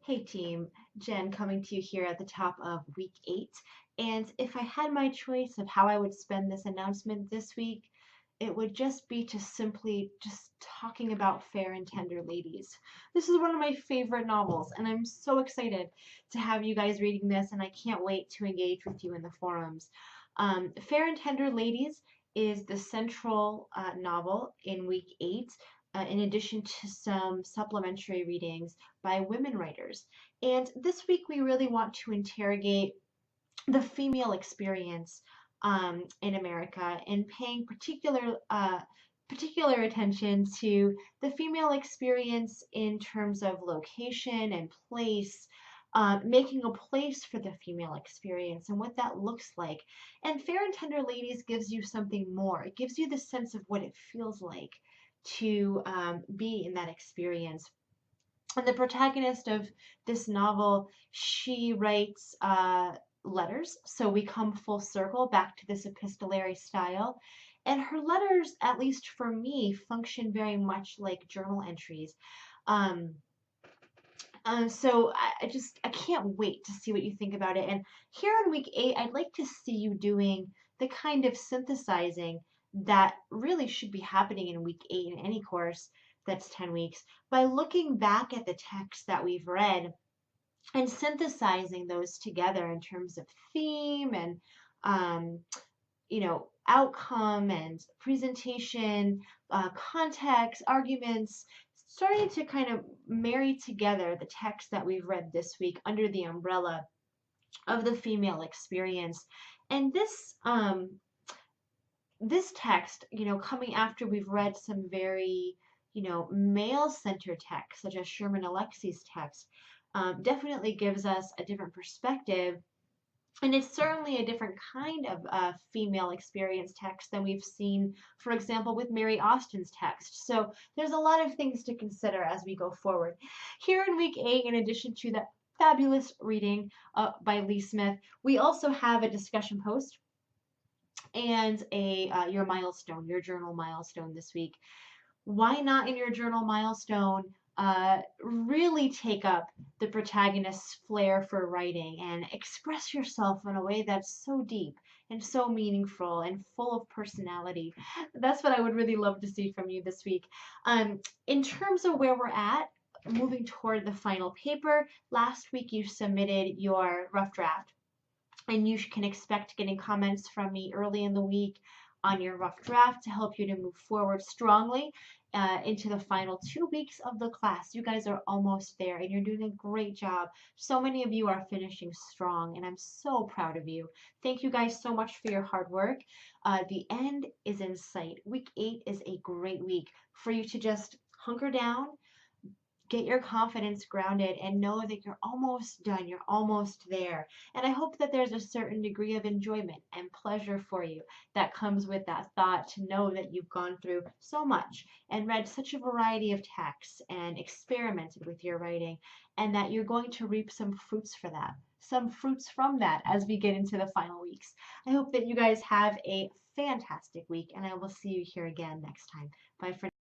Hey team, Jen coming to you here at the top of week 8. And if I had my choice of how I would spend this announcement this week, it would just be to simply just talking about Fair and Tender Ladies. This is one of my favorite novels, and I'm so excited to have you guys reading this, and I can't wait to engage with you in the forums. Fair and Tender Ladies is the central novel in week 8, in addition to some supplementary readings by women writers. And this week we really want to interrogate the female experience in America and paying particular attention to the female experience in terms of location and place, making a place for the female experience and what that looks like. And Fair and Tender Ladies gives you something more. It gives you the sense of what it feels like to be in that experience. And the protagonist of this novel, she writes letters. So we come full circle back to this epistolary style. And her letters, at least for me, function very much like journal entries. Um, so I can't wait to see what you think about it. And here in week 8, I'd like to see you doing the kind of synthesizing that really should be happening in week 8 in any course that's 10 weeks by looking back at the text that we've read and synthesizing those together in terms of theme and um, outcome and presentation, context, arguments, starting to kind of marry together the text that we've read this week under the umbrella of the female experience. And this text, coming after we've read some very, male-centered texts, such as Sherman Alexie's text, definitely gives us a different perspective, and it's certainly a different kind of female experience text than we've seen, for example, with Mary Austin's text. So there's a lot of things to consider as we go forward. Here in week 8, in addition to that fabulous reading by Lee Smith, we also have a discussion post and your journal milestone this week. Why not in your journal milestone really take up the protagonist's flair for writing and express yourself in a way that's so deep and so meaningful and full of personality? That's what I would really love to see from you this week. In terms of where we're at, moving toward the final paper, last week you submitted your rough draft, and you can expect getting comments from me early in the week on your rough draft to help you to move forward strongly into the final 2 weeks of the class. You guys are almost there and you're doing a great job. So many of you are finishing strong and I'm so proud of you. Thank you guys so much for your hard work. The end is in sight. Week 8 is a great week for you to just hunker down, get your confidence grounded, and know that you're almost done, you're almost there. And I hope that there's a certain degree of enjoyment and pleasure for you that comes with that thought, to know that you've gone through so much and read such a variety of texts and experimented with your writing, and that you're going to reap some fruits from that as we get into the final weeks. I hope that you guys have a fantastic week, and I will see you here again next time. Bye for now.